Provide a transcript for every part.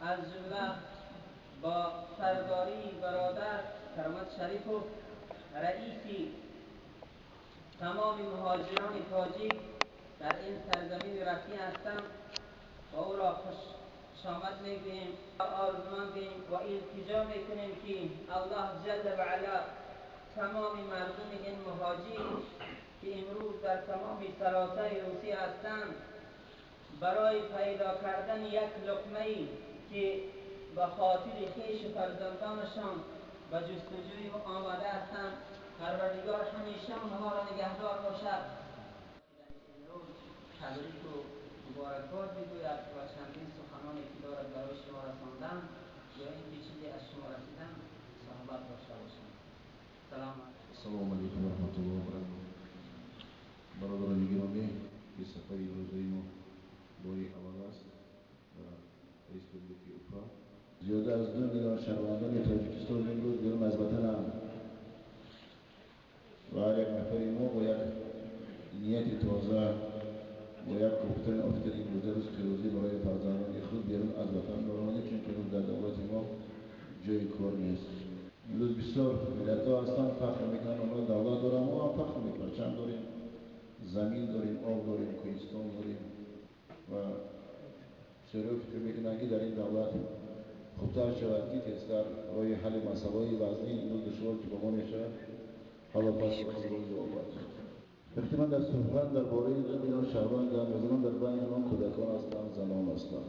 از جمله با سرداری برادر کرامت شریف و رئیسی تمام مهاجران تاجیک در این سرزمین رفیع هستم و او را خوش آمد میگوییم و آرزومندیم و التجا میکنیم که الله جل و علا تمام مردم این مهاجر که امروز در تمام سراسر روسیه هستند برای پیدا کردن یک لقمه‌ای که به خاطر خویش فرزندانشان به جستجوی آمده هستند، پروردگار همیشه آنها را نگهدار باشد. امروز تبریک و مبارکباد میگوید و چندین سخنانی که دارد برای شما رساندن یا اینکه چیزی از شما رسیدن صحبت داشته باشند. السلام علیکم و رحمت الله و برکاته. برادران گرامی، که سفر روزه ما باری اول است و ریسپوبلیک اوکراین زیاده از 2 میلیون شهروندان تاجیکستان امروز بیرون از وطنند و هر یک نفری ما باید نیت تازه و یک گفتن افکار این روز پیروزی برای فرزندان خود بیرون از وطن برآورده، چون که در دولت ما جای کار نیست. امروز بسیار ملت‌ها هستند فخر میکنن اونها دولت دارن، ما هم فخر میکنیم چند داریم، زمین داریم، آب داریم، کوهستان داریم و شروع فکر میکنن که در این دولت خوبتر شود که تیزتر روی حل مسائل وزنی امروز دشوار که به ما نشود حالا پس خود جواب داد. وقتی من در صحبت درباره 2 میلیون شهروند دارم می‌زنم، در بین آنها کودکان هستند، زنان هستند.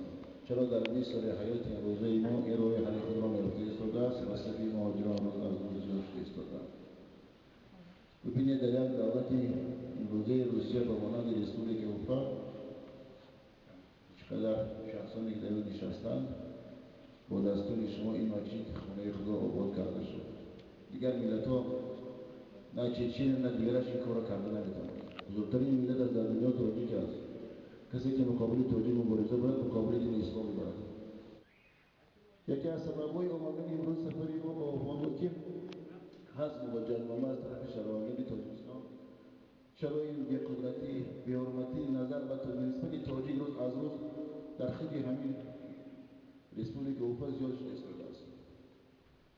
چرا در 20 سال حیات این روزه ما این روی حل خود را نرفته ایستاده است و صفی مهاجران روز از روز جشن ایستادند. ببینید در یک دولت روزه روسیه به مانند ریسپوبلیک اوکراین چقدر شخصانی که در این نشستند با دستور شما این مسجد خانه خدا آباد کرده شد. دیگر ملت‌ها نه چچین نه دیگرش این کار را کرده نمی‌توانند. بزرگترین ملت در دنیا تاجیک است. کسی که مقابل تاجیک مبارزه برد مقابل دین اسلام می‌برد. یکی از سبب‌های آمدن امروز سفری ما با عنوان بود که حزم و جنگنامه از طرف شهروندان تاجیکستان چرا این بی‌قدرتی، بی‌حرمتی نظر به نسبت تاجیک روز از روز در خود همین ریسپوبلیک اوکراین زیاد شده است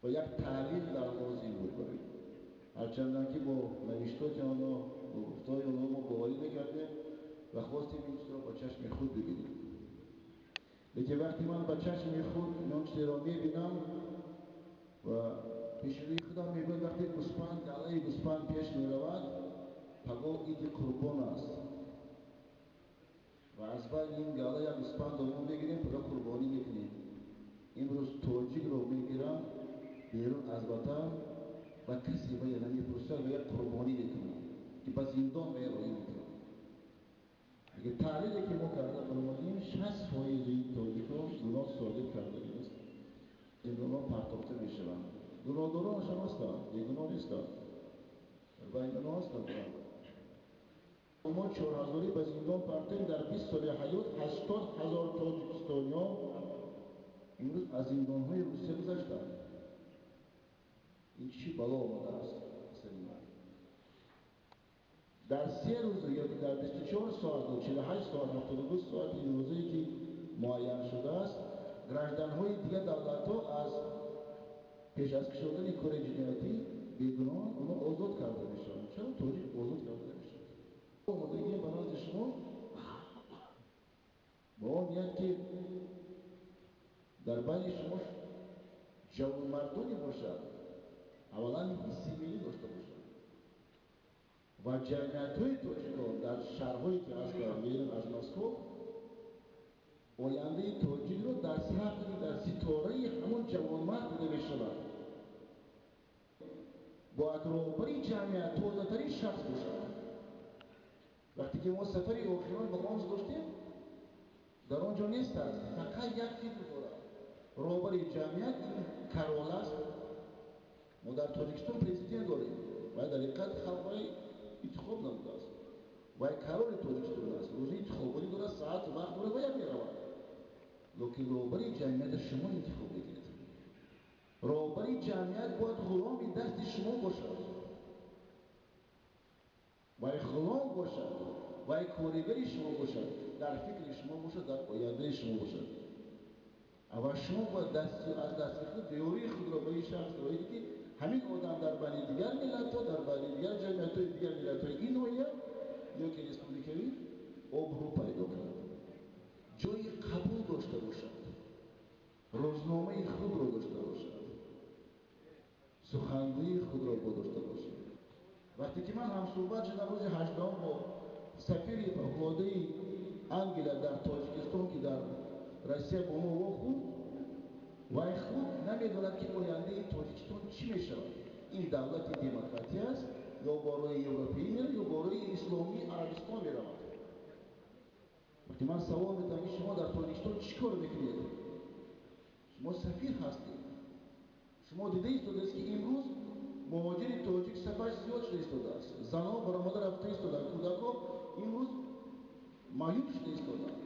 و یک تعلیم در لازم بود برای هرچندان که با نوشتات آنها و گفتار آنها ما باوری نکردیم و خواستیم این چیز را با چشم خود ببینیم. لیکن وقتی من با چشم خود این چیز را میبینم و پیش روی خودم میبینم وقتی گوسفند گله گوسفند پیش میرود پگاه عید قربان است و از بعد این گله یا گوسفند را ما میگیریم پگاه قربانی میکنیم. امروز تاجیک را میگیرم بیرون از وطن و کسی باید نمی‌پرسد و یک قربانی میکنم که با زندان باید روی میکنم. اگر تحلیلی که ما کرده فرمودیم 60% این تاجیک‌ها گناه صادر کرده است. این گناه پرتافته میشوند. گناه‌دارانش هم هستند، یک گناه نیستند. و این گناه هستند. ما 4000 به زندان پرتیم در 20 سال حیات 80,000 تاجیکستانی‌ها امروز از زندان‌های روسیه گذشتند. این چی بلا آمده است در 3 روز یا در 24 ساعت و 48 ساعت 72 ساعت این روزی که معین شده است گرجدن‌های دیگر دولت‌ها از پیش از کشیدن کار جنایتی بدون اونها آزاد کرده میشوند. چرا تاجیک آزاد کرده نمیشود؟ آمادگی برای شما با اون میاد که در بین شما جوانمردانی باشد اولا حسی ملی داشته باشد و جمعیت‌های تاجیکان در شهرهایی که از بیرون از مسکو آینده تاجیک رو در ستاره همون جوانمرد دیده بشود با رهبری جمعیت تازه‌ترین شخص باشد. وقتی که ما سفری اوکراین به آموز داشتیم در آنجا نیست است، فقط یک فکر دارد رهبری جمعیت کرول است. ما در تاجیکستان پرزیدنت داریم و در حقیقت خلقای انتخاب نموده است و کرول تاجیکستان است. روزی انتخابی دارد، ساعت و وقت دارد و یک میرود. لیکن رهبری جمعیت شما انتخاب بگیرید. رهبری جمعیت باید غلام دست شما باشد و غلام باشد و کارگر شما باشد، در فکر شما باشد، در آینده شما باشد. اول شما باید از دستگاه تئوری خود را به این شخص دارید که همین آدم در بین دیگر ملت‌ها، در بین دیگر جمعیت‌های دیگر ملت‌های این نوعیت یا که ریسپوبلیکایی ابرو پیدا کند، جای قبول داشته باشد، روزنامه خود را داشته باشد، سخنگوی خود را داشته باشد. وقتی که من هم صحبت شدم روز 8 با سفیر فوق‌العاده انگلیس در تاجیکستان که در روسیه با ما خوند و خوب نمیدوند که آینده تاجیکستان چی میشود. این دولت دموکراتی است یا برای اروپایی میره یا برای اسلامی عربستان میرود. وقتی من سوال میکنم که شما در تاجیکستان چی کار میکنید؟ شما سفیر هستید. شما دیده است که امروز مهاجر تاجیک سفرش زیاد شده است. زنها برآمده رفته ایستادند، کودکان امروز معیوب شده ایستادند.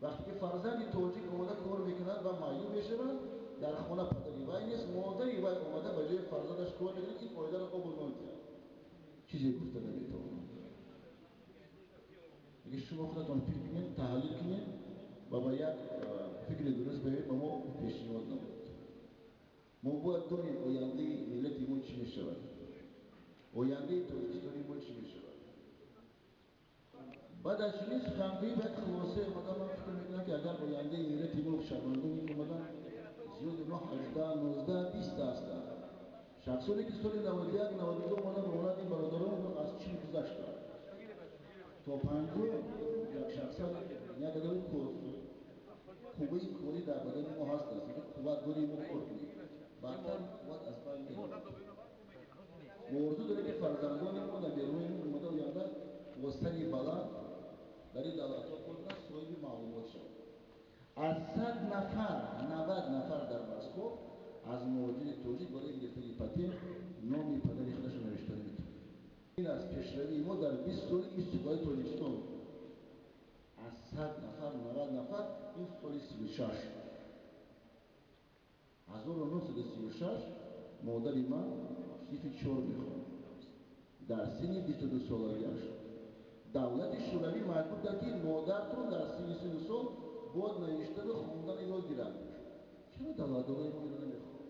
وقتی که فرزند تاجیک اومده کار میکند و معیوب میشود، در خانه پدری وای نیست، مادری وای اومده به جای فرزندش کار میکنه، این قاعده را قبول نمیکنه. چیزی گفته نمیتونه. دیگه شما خودتون فکر کنید، تحلیل کنید و با یک فکر درست بگید به ما پیشنهاد نمید. ما باید دانیم آینده ملت ما چی میشود، آینده تاجیکستان ما چی میشود. بعد از چنین سخنگویی باید خلاصه مدام من فکر میکنم که اگر آینده ملت ما شرمندگی که مدام زیاد ما 18 19 20 هستند. شخصانی که سال 91 92 اومدن اولاد این برادران از چین گذشتند. تا 50 یک شخصا یک آدم خوبه کوری در بدن ما هست است که قوت داری ما خورد بعدتر قوت از بین میره. موضوع داره که فرزندان ما در بیرون اومده آینده وسطی بلند در این دولت‌ها خودن صاحب معلومات شد. از 100 نفر 90 نفر در مسکو از مهاجر تاجیک برای گرفتن پاتنت نام پدری خودش نوشته می‌کنه. این از پیشروی ما در 20 سال استقلال تاجیکستان از 100 نفر 90 نفر این سال 36 1936 مادر من صنف 4 میخوند در سن 22 سالگی شد. دولت شوروی مجبور کرد که مادرتون در سن 32 سال باید نوشتن و خواندن یاد گیرند. چرا دولت‌های ما اینو نمیخواد؟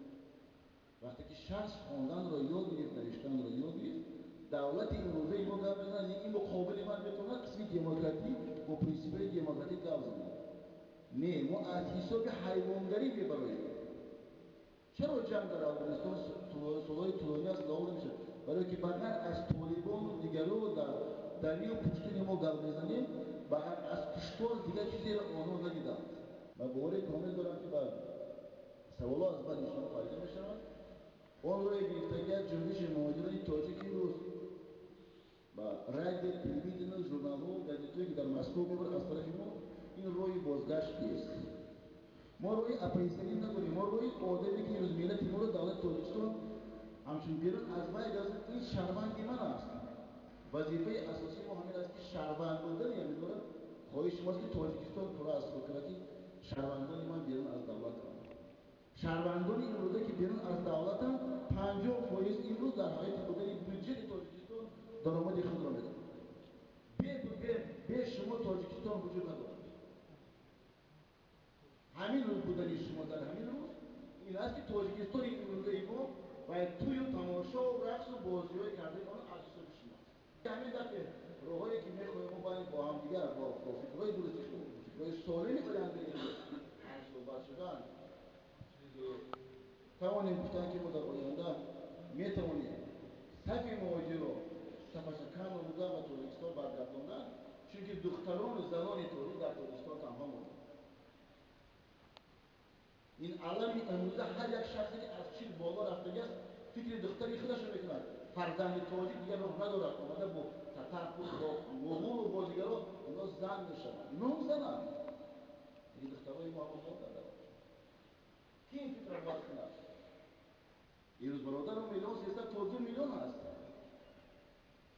وقتی که شخص خواندن را یاد گرفت، نوشتن را یاد گرفت، دولت امروزه ما گپ بزنه این مقابل من میتونه قسمی دموکراتی با پرینسیپ‌های دموکراتی گپ بزنه. نه، ما از حساب حیوانگری میبریم. چرا جنگ در افغانستان سالهای طولانی است نابود میشه؟ برای که بعداً از طالبان و دیگران در درمی و پشتین ما گپ میزنیم، بعد از کشتار دیگر چیزی را آنها ندیدند. من باور کامل دارم که بعد سوالات از بعد شما پیدا میشوند. آن روی گرفتگی جنبش مهاجران تاجیک امروز با رادیو، تلویزیون، ژورنال‌ها و گازیته‌ای که در مسکو میبرند از طرف ما این روی بازگشت است. ما روی اپریزنی نداریم، ما روی آدمی که روز ملت ما رو دولت تاجیکستان همچون بیرون از ما اجازه این شهروندی من است. وظیفه اساسی ما همین است که شهروند بودن یعنی داره خواهش ماست که تاجیکستان پر از فکراتی شهروندان من بیرون از دولت هم. شهروندان امروزه که بیرون از دولت هم 50% امروز در حیات بودن بودجه تاجیکستان درآمد خود را میدن. به شما تاجیکستان وجود ندارد. همین روز بودن شما در همین روز این است که تاجیکستان امروزه ما باید توی تماشا و رقص و بازی‌های کرده آن از حساب شما. همین دفعه راهایی که میخوایم ما باید با هم دیگر با فکرهای درستی کنیم، فکرهای سالمی آینده از صحبت شدن توانیم گفتن که ما در آینده میتوانیم صف مهاجر رو صفش کم رو بودن و تاجیکستان برگرداندن، چون که دختران و زنان تاجیک در تاجیکستان تنها موندن. این علمی امروزه هر یک شخصی که از چین بالا رفتگی است فکر دختری خودش رو میکند. فرزند تاجیک دیگر راه ندارد، آمده با تتر با مغول و با دیگران اینا زن میشوند، نام زنند. این دخترهای ما هم کرده باشه. کی این فکر رو باید کند؟ امروز برادر و میلیون 300 میلیون هست.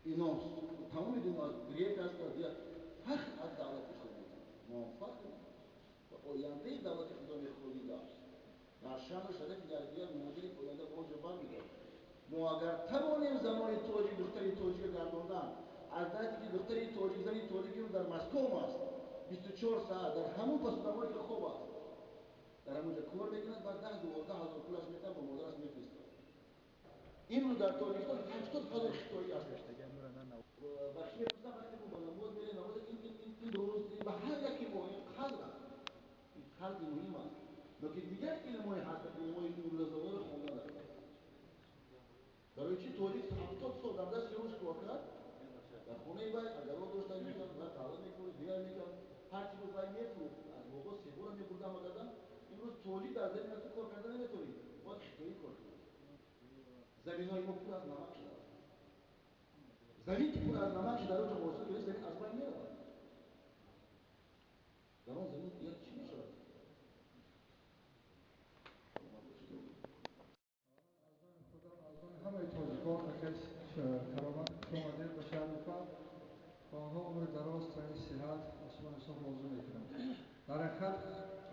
اینا تمام دنیا گریک است و دیگر فخر از دولت خود میکنند. ما فخر و آینده دولت خدا میخواهی داشت. در شان و شرف دیگر مهاجری که آینده با جبر میدارد. ما اگر توانیم زنان تاجیک دختری تاجیک گرداندن، از دستی که دختری تاجیک زنی تاجیکی در مسکو است 24 ساعت در همون پس‌دمایی که خوب است در اونجا کار بگیرند و 10,000 پولش میتن با مادرش میفرستن. این رو در تاجیکستان 80,000 خطایی هست. و چی میفرستن برای که با نماز میره نماز این درست به هر یکی مهم خلق این خلق مهم است. لیکن دیگر علمای هست علمای نورزدار خوندن است. برای چی تاجیک 70 سال در دست روش کار کرد؟ در خونه باید اجرا داشته میکرد و قهوه میخورد دیگر میکرد هر چی بود باید میفروخت از موقع سیبور هم میبردم آدادم امروز تولید در زمین تو کار کردن نمیتونی باید خطایی کار کنی زمین های ما پر از نمک شده زمین که پر از نمک شده در اونجا محصول گرفت زمین از بین میرود در اون زمین دیگر چی میشود همه تاجیکان اکیس کرامت شماده به شرفت و آنها عمر دراز سعی صحت اسمان صاحب موضوع میکنند. در حقیقت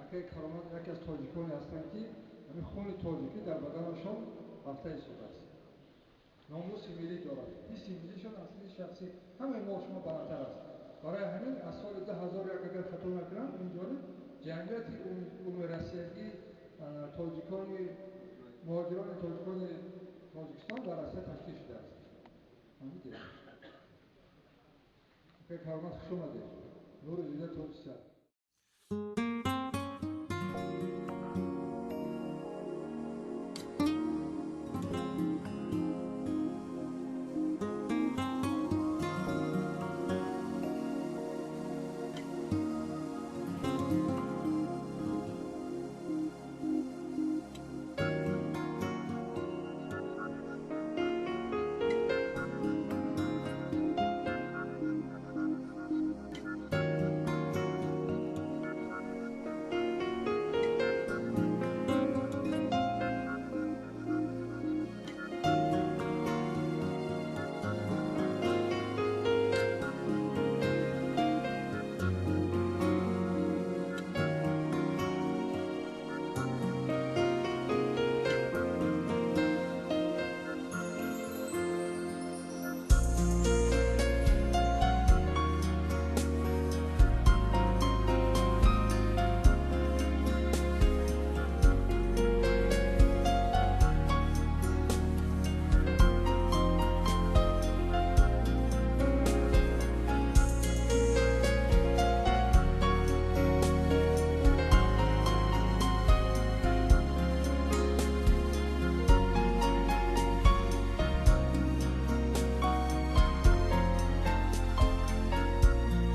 اکی کرامت یکی از تاجیکانی هستند که همین خون تاجیکی در بدنشان رفته شده است. ناموس ملی دارد. این ملیشان اصلی شخصی همه ما شما برتر است. برای همین از سال 2001 اگر خطا نکنم اینجوری جنگیت اون رسیدگی تاجیکان مهاجران تاجیکان تاجیکستان در اصل تشکیل شده است. همین دیگه. که کارمند خوش اومدید. نور دیده تاجیکستان.